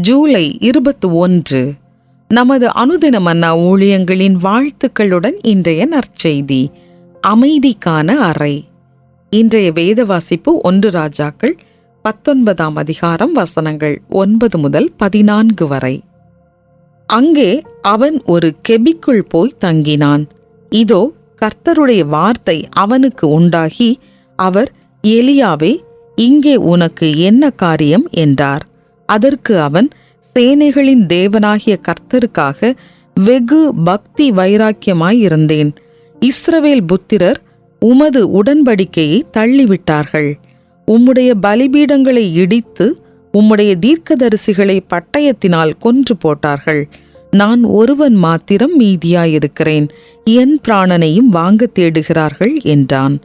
ஜூலை 21 நமது அனுதின மன்னா ஊழியங்களின் வாழ்த்துக்களுடன் இன்றைய நற்செய்தி அமைதிக்கான அறை. இன்றைய வேத வாசிப்பு 1 ராஜாக்கள் 19ஆம் அதிகாரம் வசனங்கள் 9 முதல் 14 வரை. அங்கே அவன் ஒரு கெபிக்குள் போய் தங்கினான். இதோ கர்த்தருடைய வார்த்தை அவனுக்கு உண்டாகி, அவர், எலியாவே, இங்கே உனக்கு என்ன காரியம் என்றார். அதற்கு அவன், சேனைகளின் தேவனாகிய கர்த்தருக்காக வெகு பக்தி வைராக்கியமாயிருந்தேன். இஸ்ரவேல் புத்திரர் உமது உடன்படிக்கையை தள்ளிவிட்டார்கள். உம்முடைய பலிபீடங்களை இடித்து உம்முடைய தீர்க்கதரிசிகளை பட்டயத்தினால் கொன்று போட்டார்கள். நான் ஒருவன் மாத்திரம் மீதியாயிருக்கிறேன். என் பிராணனையும் வாங்க தேடுகிறார்கள் என்றான்.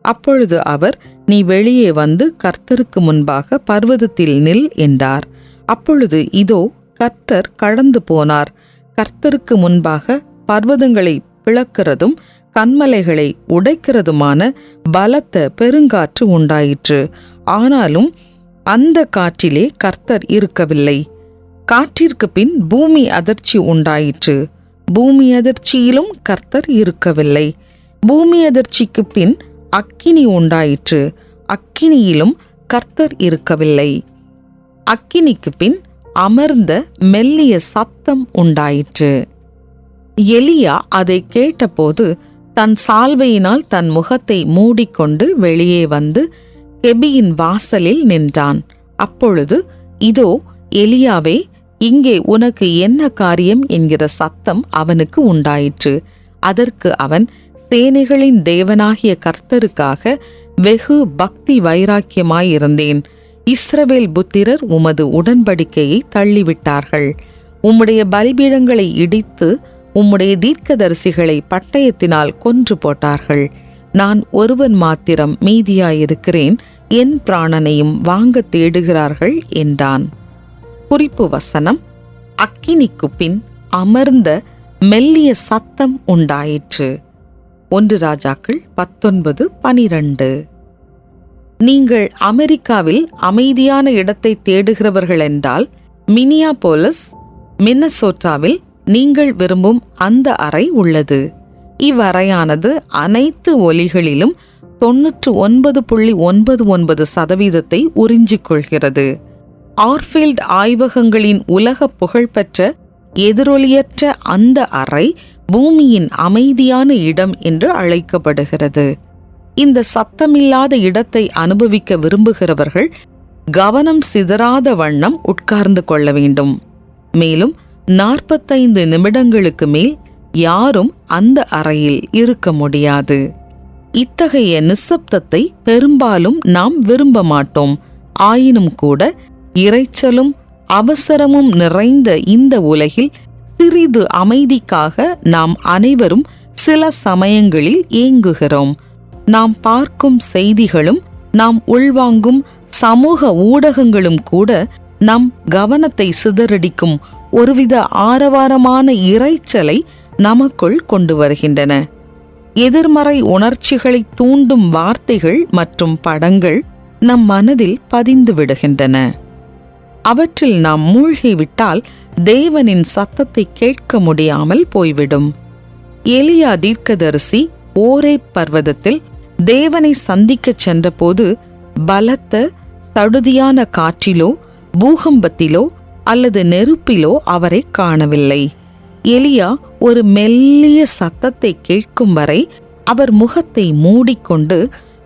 அப்பொழுது அவர், நீ வெளியே வந்து கர்த்தருக்கு முன்பாக பர்வதத்தில் நில் என்றார். அப்பொழுது இதோ கர்த்தர் கடந்து போனார். கர்த்தருக்கு முன்பாக பர்வதங்களை பிளக்கிறதும் கன்மலைகளை உடைக்கிறதுமான பலத்த பெருங்காற்று உண்டாயிற்று. ஆனாலும் அந்த காற்றிலே கர்த்தர் இருக்கவில்லை. காற்றிற்கு பின் பூமி அதிர்ச்சி உண்டாயிற்று. பூமி அதிர்ச்சியிலும் கர்த்தர் இருக்கவில்லை. பூமி அதிர்ச்சிக்கு பின் அக்கினி உண்டாயிற்று. அக்கினியிலும் கர்த்தர் இருக்கவில்லை. அக்கினிக்கு பின் அமர்ந்த மெல்லிய சத்தம் உண்டாயிற்று. எலியா அதை கேட்டபோது தன் சால்வையினால் தன் முகத்தை மூடிக்கொண்டு வெளியே வந்து கெபியின் வாசலில் நின்றான். அப்பொழுது, இதோ எலியாவே, இங்கே உனக்கு என்ன காரியம் என்கிற சத்தம் அவனுக்கு உண்டாயிற்று. அதற்கு அவன், சேனைகளின் தேவனாகிய கர்த்தருக்காக வெகு பக்தி வைராக்கியமாயிருந்தேன். இஸ்ரவேல் புத்திரர் உமது உடன்படிக்கையை தள்ளிவிட்டார்கள். உம்முடைய பலிபீடங்களை இடித்து உம்முடைய தீர்க்கதரிசிகளை பட்டயத்தினால் கொன்று போட்டார்கள். நான் ஒருவன் மாத்திரம் மீதியாயிருக்கிறேன். என் பிராணனையும் வாங்க தேடுகிறார்கள் என்றான். குறிப்பு வசனம்: அக்கினிக்கு பின் அமர்ந்த மெல்லிய சத்தம் உண்டாயிற்று. 1 ராஜாக்கள் 19:12. நீங்கள் அமெரிக்காவில் அமைதியான இடத்தை தேடுகிறவர்கள் என்றால், மினியாபோலிஸ், மின்னசோட்டாவில் நீங்கள் விரும்பும் அந்த அறை உள்ளது. இவ்வறையானது அனைத்து ஒலிகளிலும் 99.99% உறிஞ்சிக் கொள்கிறது. ஆர்ஃபீல்ட் ஆய்வகங்களின் உலக புகழ்பெற்ற எதிரொலியற்ற அந்த அறை பூமியின் அமைதியான இடம் என்று அழைக்கப்படுகிறது. இந்த சத்தமில்லாத இடத்தை அனுபவிக்க விரும்புகிறவர்கள் கவனம் சிதறாத வண்ணம் உட்கார்ந்து கொள்ள வேண்டும். மேலும் 45 நிமிடங்களுக்கு மேல் யாரும் அந்த அறையில் இருக்க முடியாது. இத்தகைய நிசப்தத்தை பெரும்பாலும் நாம் விரும்ப மாட்டோம். ஆயினும் கூட இரைச்சலும் அவசரமும் நிறைந்த இந்த உலகில் சிறிது அமைதிக்காக நாம் அனைவரும் சில சமயங்களில் ஏங்குகிறோம். நாம் பார்க்கும் செய்திகளும் நாம் உள்வாங்கும் சமூக ஊடகங்களும் கூட நம் கவனத்தை சிதறடிக்கும் ஒருவித ஆரவாரமான இரைச்சலை நமக்குள் கொண்டு வருகின்றன. எதிர்மறை உணர்ச்சிகளை தூண்டும் வார்த்தைகள் மற்றும் படங்கள் நம் மனதில் பதிந்து விடுகின்றன. அவற்றில் நாம் மூழ்கிவிட்டால் தேவனின் சத்தத்தை கேட்க முடியாமல் போய்விடும். எலியா தீர்க்கதரிசி ஓரேப் பர்வதத்தில் தேவனை சந்திக்கச் சென்றபோது பலத்த சடுதியான காற்றிலோ பூகம்பத்திலோ அல்லது நெருப்பிலோ அவரை காணவில்லை. எலியா ஒரு மெல்லிய சத்தத்தை கேட்கும் வரை அவர் முகத்தை மூடிக்கொண்டு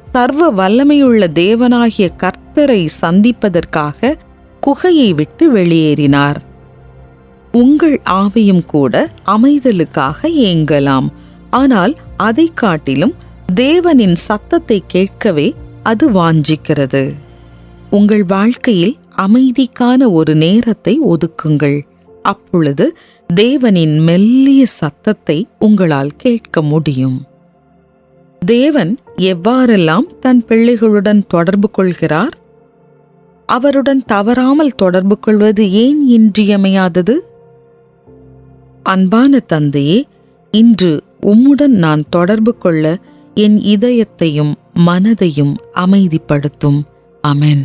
சர்வ வல்லமையுள்ள தேவனாகிய கர்த்தரை சந்திப்பதற்காக குகையை விட்டு வெளியேறினார். உங்கள் ஆவியும் கூட அமைதலுக்காக ஏங்கலாம். ஆனால் அதை காட்டிலும் தேவனின் சத்தத்தை கேட்கவே அது வாஞ்சிக்கிறது. உங்கள் வாழ்க்கையில் அமைதிக்கான ஒரு நேரத்தை ஒதுக்குங்கள். அப்பொழுது தேவனின் மெல்லிய சத்தத்தை உங்களால் கேட்க முடியும். தேவன் எவ்வாறெல்லாம் தன் பிள்ளைகளுடன் தொடர்பு கொள்கிறார்? அவருடன் தவறாமல் தொடர்பு கொள்வது ஏன் இன்றியமையாதது? அன்பான தந்தையே, இன்று உம்முடன் நான் தொடர்பு கொள்ள என் இதயத்தையும் மனதையும் அமைதிப்படுத்தும். ஆமென்.